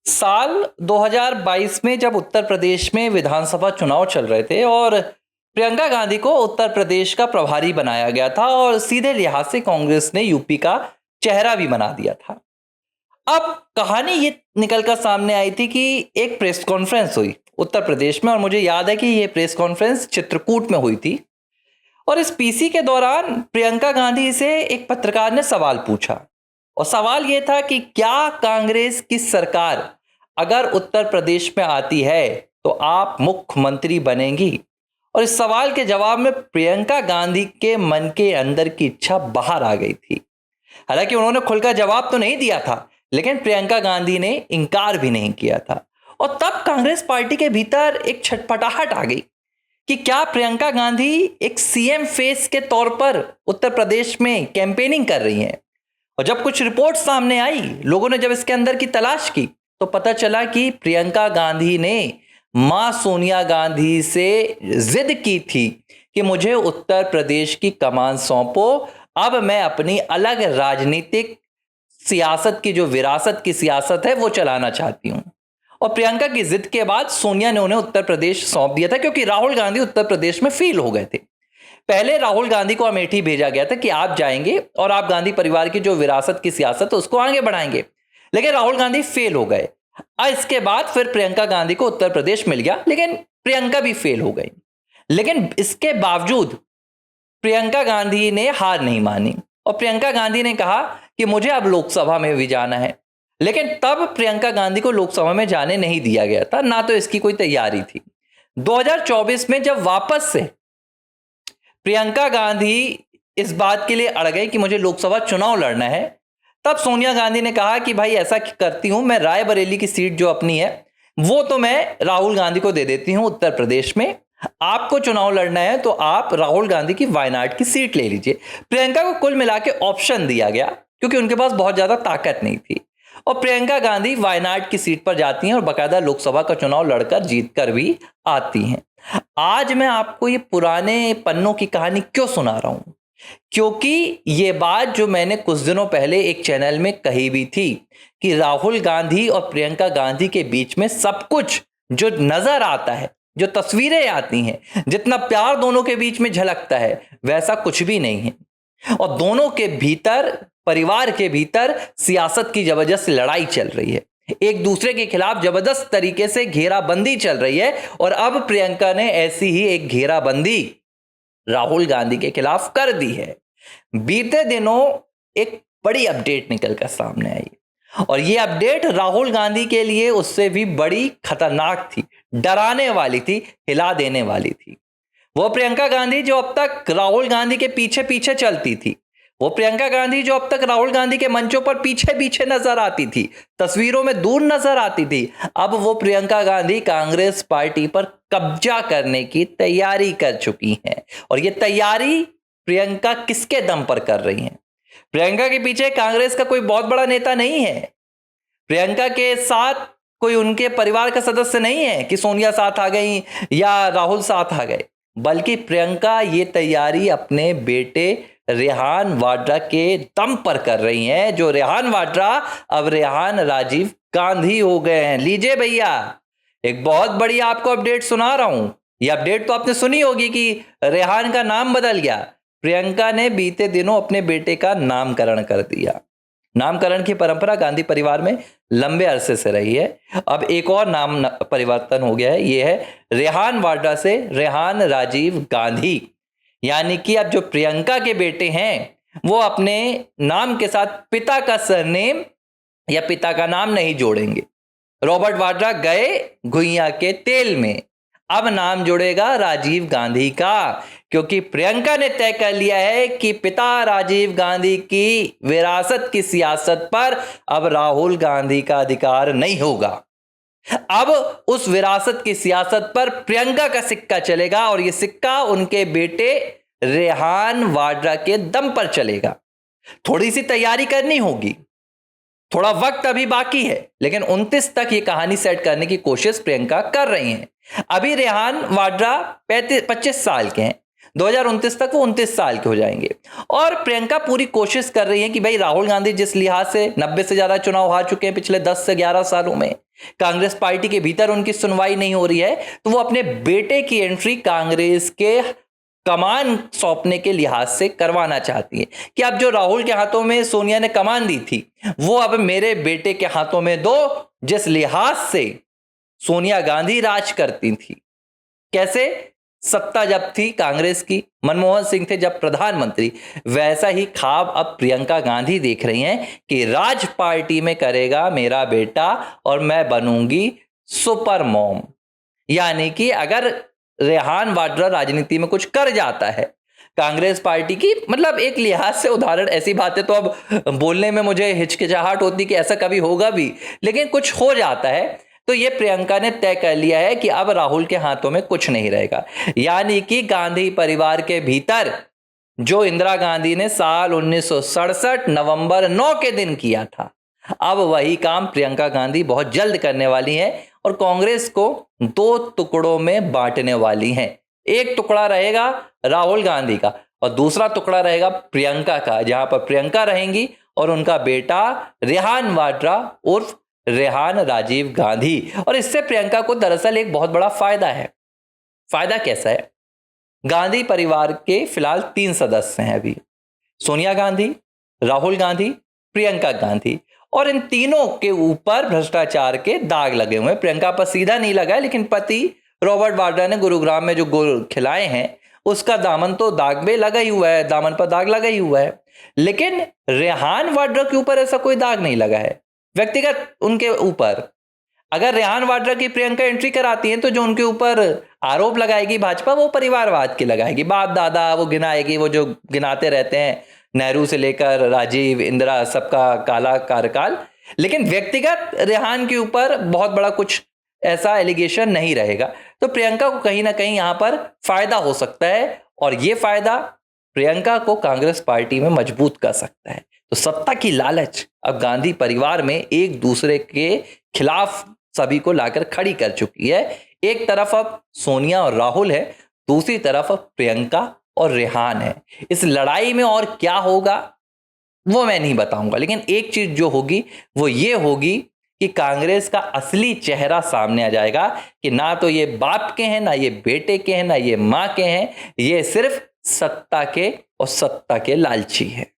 साल 2022 में जब उत्तर प्रदेश में विधानसभा चुनाव चल रहे थे और प्रियंका गांधी को उत्तर प्रदेश का प्रभारी बनाया गया था और सीधे लिहाज से कांग्रेस ने यूपी का चेहरा भी बना दिया था। अब कहानी ये निकलकर सामने आई थी कि एक प्रेस कॉन्फ्रेंस हुई उत्तर प्रदेश में और मुझे याद है कि ये प्रेस कॉन्फ्रेंस चित्रकूट में हुई थी और इस पीसी के दौरान प्रियंका गांधी से एक पत्रकार ने सवाल पूछा और सवाल यह था कि क्या कांग्रेस की सरकार अगर उत्तर प्रदेश में आती है तो आप मुख्यमंत्री बनेंगी। और इस सवाल के जवाब में प्रियंका गांधी के मन के अंदर की इच्छा बाहर आ गई थी। हालांकि उन्होंने खुलकर जवाब तो नहीं दिया था, लेकिन प्रियंका गांधी ने इनकार भी नहीं किया था और तब कांग्रेस पार्टी के भीतर एक छटपटाहट आ गई कि क्या प्रियंका गांधी एक सीएम फेस के तौर पर उत्तर प्रदेश में कैंपेनिंग कर रही हैं। और जब कुछ रिपोर्ट सामने आई, लोगों ने जब इसके अंदर की तलाश की तो पता चला कि प्रियंका गांधी ने मां सोनिया गांधी से जिद की थी कि मुझे उत्तर प्रदेश की कमान सौंपो, अब मैं अपनी अलग राजनीतिक सियासत की जो विरासत की सियासत है वो चलाना चाहती हूं। और प्रियंका की जिद के बाद सोनिया ने उन्हें उत्तर प्रदेश सौंप दिया था, क्योंकि राहुल गांधी उत्तर प्रदेश में फेल हो गए थे। पहले राहुल गांधी को अमेठी भेजा गया था कि आप जाएंगे और आप गांधी परिवार की जो विरासत की सियासत है उसको आगे बढ़ाएंगे, लेकिन राहुल गांधी फेल हो गए। इसके बाद फिर प्रियंका गांधी को उत्तर प्रदेश मिल गया, लेकिन प्रियंका भी फेल हो गई। लेकिन इसके बावजूद प्रियंका गांधी ने हार नहीं मानी और प्रियंका गांधी ने कहा कि मुझे अब लोकसभा में भी जाना है। लेकिन तब प्रियंका गांधी को लोकसभा में जाने नहीं दिया गया था, ना तो इसकी कोई तैयारी थी। 2024 में जब वापस से प्रियंका गांधी इस बात के लिए अड़ गई कि मुझे लोकसभा चुनाव लड़ना है, तब सोनिया गांधी ने कहा कि भाई ऐसा करती हूं, मैं रायबरेली की सीट जो अपनी है वो तो मैं राहुल गांधी को दे देती हूं उत्तर प्रदेश में, आपको चुनाव लड़ना है तो आप राहुल गांधी की वायनाड की सीट ले लीजिए। प्रियंका को कुल मिला के ऑप्शन दिया गया, क्योंकि उनके पास बहुत ज्यादा ताकत नहीं थी और प्रियंका गांधी वायनाड की सीट पर जाती हैं और बाकायदा लोकसभा का चुनाव लड़कर जीतकर भी आती हैं। आज मैं आपको ये पुराने पन्नों की कहानी क्यों सुना रहा हूं, क्योंकि ये बात जो मैंने कुछ दिनों पहले एक चैनल में कही भी थी कि राहुल गांधी और प्रियंका गांधी के बीच में सब कुछ जो नजर आता है, जो तस्वीरें आती हैं, जितना प्यार दोनों के बीच में झलकता है, वैसा कुछ भी नहीं है। और दोनों के भीतर, परिवार के भीतर सियासत की जबरदस्त लड़ाई चल रही है, एक दूसरे के खिलाफ जबरदस्त तरीके से घेराबंदी चल रही है। और अब प्रियंका ने ऐसी ही एक घेराबंदी राहुल गांधी के खिलाफ कर दी है। बीते दिनों एक बड़ी अपडेट निकलकर सामने आई और यह अपडेट राहुल गांधी के लिए उससे भी बड़ी खतरनाक थी, डराने वाली थी, हिला देने वाली थी। वो प्रियंका गांधी जो अब तक राहुल गांधी के पीछे पीछे चलती थी, वो प्रियंका गांधी जो अब तक राहुल गांधी के मंचों पर पीछे पीछे नजर आती थी, तस्वीरों में दूर नजर आती थी, अब वो प्रियंका गांधी कांग्रेस पार्टी पर कब्जा करने की तैयारी कर चुकी हैं। और ये तैयारी प्रियंका किसके दम पर कर रही हैं? प्रियंका के पीछे कांग्रेस का कोई बहुत बड़ा नेता नहीं है, प्रियंका के साथ कोई उनके परिवार का सदस्य नहीं है कि सोनिया साथ आ गई या राहुल साथ आ गए, बल्कि प्रियंका ये तैयारी अपने बेटे रेहान वाड्रा के दम पर कर रही हैं, जो रेहान वाड्रा अब रेहान राजीव गांधी हो गए हैं। लीजिए भैया, एक बहुत बड़ी आपको अपडेट सुना रहा हूं। यह अपडेट तो आपने सुनी होगी कि रेहान का नाम बदल गया। प्रियंका ने बीते दिनों अपने बेटे का नामकरण कर दिया। नामकरण की परंपरा गांधी परिवार में लंबे अरसे से रही है। अब एक और नाम परिवर्तन हो गया है, यह है रेहान वाड्रा से रेहान राजीव गांधी। यानी कि अब जो प्रियंका के बेटे हैं वो अपने नाम के साथ पिता का सरनेम या पिता का नाम नहीं जोड़ेंगे। रॉबर्ट वाड्रा गए घुइयां के तेल में, अब नाम जुड़ेगा राजीव गांधी का, क्योंकि प्रियंका ने तय कर लिया है कि पिता राजीव गांधी की विरासत की सियासत पर अब राहुल गांधी का अधिकार नहीं होगा। अब उस विरासत की सियासत पर प्रियंका का सिक्का चलेगा और यह सिक्का उनके बेटे रेहान वाड्रा के दम पर चलेगा। थोड़ी सी तैयारी करनी होगी, थोड़ा वक्त अभी बाकी है, लेकिन 29 तक ये कहानी सेट करने की कोशिश प्रियंका कर रही हैं। अभी रेहान वाड्रा 25 साल के हैं, 2029 तक वो 29 साल के हो जाएंगे और प्रियंका पूरी कोशिश कर रही है कि भाई राहुल गांधी जिस लिहाज से 90 से ज्यादा चुनाव हार चुके हैं पिछले 10 से 11 सालों में, कांग्रेस पार्टी के भीतर उनकी सुनवाई नहीं हो रही है, तो वो अपने बेटे की एंट्री कांग्रेस के कमान सौंपने के लिहाज से करवाना चाहती है कि अब जो राहुल के हाथों में सोनिया ने कमान दी थी वो अब मेरे बेटे के हाथों में दो, जिस लिहाज से सोनिया गांधी राज करती थी। कैसे? सत्ता जब थी कांग्रेस की, मनमोहन सिंह थे जब प्रधानमंत्री, वैसा ही ख्वाब अब प्रियंका गांधी देख रही हैं कि राज पार्टी में करेगा मेरा बेटा और मैं बनूंगी सुपर मॉम। यानी कि अगर रेहान वाड्रा राजनीति में कुछ कर जाता है कांग्रेस पार्टी की, मतलब एक लिहाज से उदाहरण, ऐसी बातें तो अब बोलने में मुझे हिचकिचाहट होती कि ऐसा कभी होगा भी, लेकिन कुछ हो जाता है तो ये प्रियंका ने तय कर लिया है कि अब राहुल के हाथों में कुछ नहीं रहेगा। यानी कि गांधी परिवार के भीतर जो इंदिरा गांधी ने साल 1967 नवंबर 9 के दिन किया था, अब वही काम प्रियंका गांधी बहुत जल्द करने वाली हैं और कांग्रेस को दो टुकड़ों में बांटने वाली हैं। एक टुकड़ा रहेगा राहुल गांधी का और दूसरा टुकड़ा रहेगा प्रियंका का, जहां पर प्रियंका रहेंगी और उनका बेटा रेहान वाड्रा उर्फ रेहान राजीव गांधी। और इससे प्रियंका को दरअसल एक बहुत बड़ा फायदा है। फायदा कैसा है? गांधी परिवार के फिलहाल 3 सदस्य हैं अभी, सोनिया गांधी, राहुल गांधी, प्रियंका गांधी, और इन तीनों के ऊपर भ्रष्टाचार के दाग लगे हुए हैं। प्रियंका पर सीधा नहीं लगा है, लेकिन पति रॉबर्ट वाड्रा ने गुरुग्राम में जो गोल खिलाए हैं उसका दामन तो दाग में लगा ही हुआ है, दामन पर दाग लगा ही हुआ है। लेकिन रेहान वाड्रा के ऊपर ऐसा कोई दाग नहीं लगा है व्यक्तिगत उनके ऊपर। अगर रेहान वाड्रा की प्रियंका एंट्री कराती हैं तो जो उनके ऊपर आरोप लगाएगी भाजपा वो परिवारवाद की लगाएगी, बाप दादा वो गिनाएगी, वो जो गिनाते रहते हैं नेहरू से लेकर राजीव इंदिरा सबका काला कार्यकाल। लेकिन व्यक्तिगत रेहान के ऊपर बहुत बड़ा कुछ ऐसा एलिगेशन नहीं रहेगा। तो प्रियंका को कहीं ना कहीं यहां पर फायदा हो सकता है और ये फायदा प्रियंका को कांग्रेस पार्टी में मजबूत कर सकता है। तो सत्ता की लालच अब गांधी परिवार में एक दूसरे के खिलाफ सभी को लाकर खड़ी कर चुकी है। एक तरफ अब सोनिया और राहुल है, दूसरी तरफ अब प्रियंका और रेहान है। इस लड़ाई में और क्या होगा वो मैं नहीं बताऊंगा, लेकिन एक चीज जो होगी वो ये होगी कि कांग्रेस का असली चेहरा सामने आ जाएगा कि ना तो ये बाप के हैं, ना ये बेटे के हैं, ना ये मां के हैं, ये सिर्फ सत्ता के और सत्ता के लालची है।